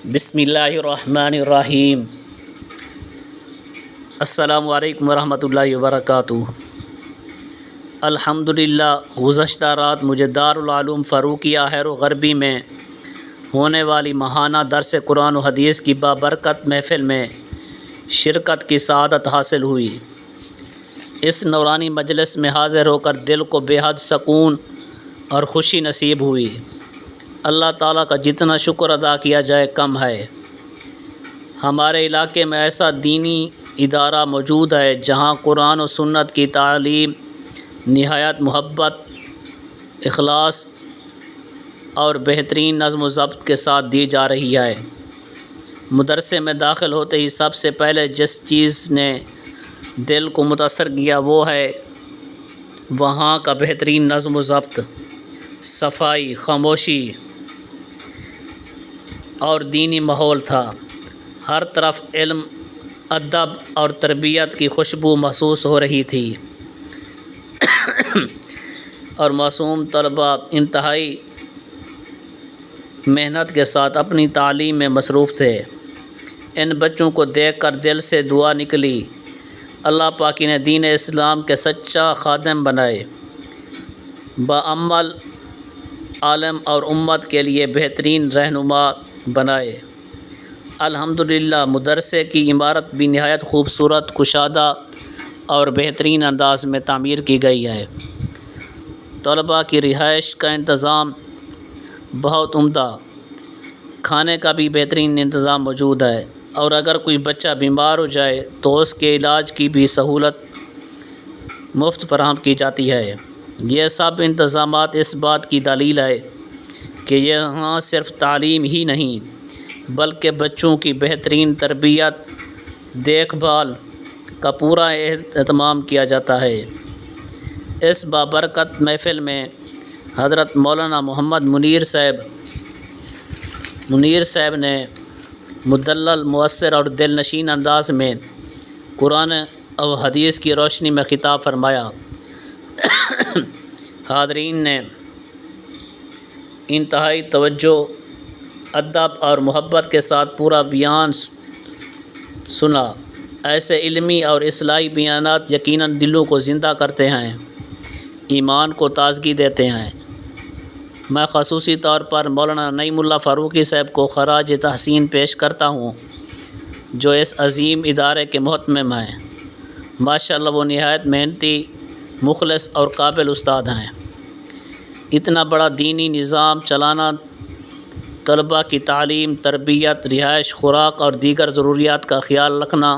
بسم اللہ الرحمن الرحیم۔ السلام علیکم ورحمۃ اللہ وبرکاتہ۔ الحمدللہ، گزشتہ رات مجھے دارالعلوم فاروقیہ حیرو غربی میں ہونے والی ماہانہ درس قرآن و حدیث کی بابرکت محفل میں شرکت کی سعادت حاصل ہوئی۔ اس نورانی مجلس میں حاضر ہو کر دل کو بے حد سکون اور خوشی نصیب ہوئی۔ اللہ تعالیٰ کا جتنا شکر ادا کیا جائے کم ہے۔ ہمارے علاقے میں ایسا دینی ادارہ موجود ہے جہاں قرآن و سنت کی تعلیم نہایت محبت، اخلاص اور بہترین نظم و ضبط کے ساتھ دی جا رہی ہے۔ مدرسے میں داخل ہوتے ہی سب سے پہلے جس چیز نے دل کو متاثر کیا وہ ہے وہاں کا بہترین نظم و ضبط، صفائی، خاموشی اور دینی ماحول تھا۔ ہر طرف علم، ادب اور تربیت کی خوشبو محسوس ہو رہی تھی اور معصوم طلباء انتہائی محنت کے ساتھ اپنی تعلیم میں مصروف تھے۔ ان بچوں کو دیکھ کر دل سے دعا نکلی، اللہ پاک انہیں دین اسلام کے سچا خادم بنائے، باعمل عالم اور امت کے لیے بہترین رہنما بنائے۔ الحمدللہ، مدرسے کی عمارت بھی نہایت خوبصورت، کشادہ اور بہترین انداز میں تعمیر کی گئی ہے۔ طلباء کی رہائش کا انتظام بہت عمدہ، کھانے کا بھی بہترین انتظام موجود ہے، اور اگر کوئی بچہ بیمار ہو جائے تو اس کے علاج کی بھی سہولت مفت فراہم کی جاتی ہے۔ یہ سب انتظامات اس بات کی دلیل ہے کہ یہاں صرف تعلیم ہی نہیں بلکہ بچوں کی بہترین تربیت، دیکھ بھال کا پورا اہتمام کیا جاتا ہے۔ اس بابرکت محفل میں حضرت مولانا محمد منیر صاحب نے مدلل، مؤثر اور دل نشین انداز میں قرآن و حدیث کی روشنی میں خطاب فرمایا۔ حاضرین نے انتہائی توجہ، ادب اور محبت کے ساتھ پورا بیان سنا۔ ایسے علمی اور اصلاحی بیانات یقیناً دلوں کو زندہ کرتے ہیں، ایمان کو تازگی دیتے ہیں۔ میں خصوصی طور پر مولانا نعیم اللہ فاروقی صاحب کو خراج تحسین پیش کرتا ہوں جو اس عظیم ادارے کے مہتمم ہیں۔ ماشاءاللہ، وہ نہایت محنتی، مخلص اور قابل استاد ہیں۔ اتنا بڑا دینی نظام چلانا، طلباء کی تعلیم، تربیت، رہائش، خوراک اور دیگر ضروریات کا خیال رکھنا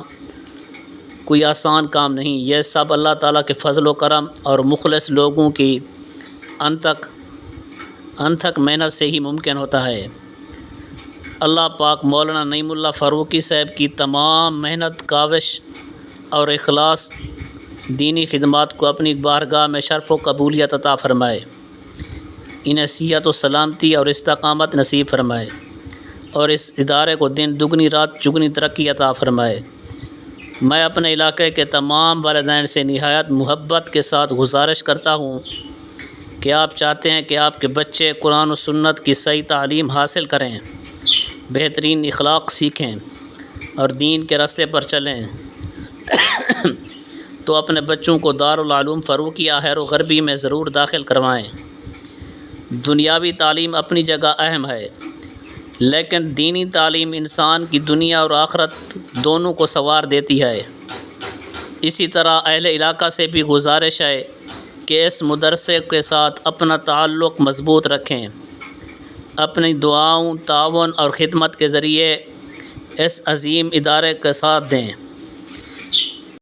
کوئی آسان کام نہیں۔ یہ سب اللہ تعالیٰ کے فضل و کرم اور مخلص لوگوں کی انتھک محنت سے ہی ممکن ہوتا ہے۔ اللہ پاک مولانا نعیم اللہ فاروقی صاحب کی تمام محنت، کاوش اور اخلاص دینی خدمات کو اپنی بارگاہ میں شرف و قبولیت عطا فرمائے، انہیں صحت و سلامتی اور استقامت نصیب فرمائے، اور اس ادارے کو دن دگنی رات چگنی ترقی عطا فرمائے۔ میں اپنے علاقے کے تمام والدین سے نہایت محبت کے ساتھ گزارش کرتا ہوں کہ آپ چاہتے ہیں کہ آپ کے بچے قرآن و سنت کی صحیح تعلیم حاصل کریں، بہترین اخلاق سیکھیں اور دین کے راستے پر چلیں تو اپنے بچوں کو دارالعلوم فاروقیہ حیرو غربی میں ضرور داخل کروائیں۔ دنیاوی تعلیم اپنی جگہ اہم ہے، لیکن دینی تعلیم انسان کی دنیا اور آخرت دونوں کو سنوار دیتی ہے۔ اسی طرح اہل علاقہ سے بھی گزارش ہے کہ اس مدرسے کے ساتھ اپنا تعلق مضبوط رکھیں، اپنی دعاؤں، تعاون اور خدمت کے ذریعے اس عظیم ادارے کا ساتھ دیں۔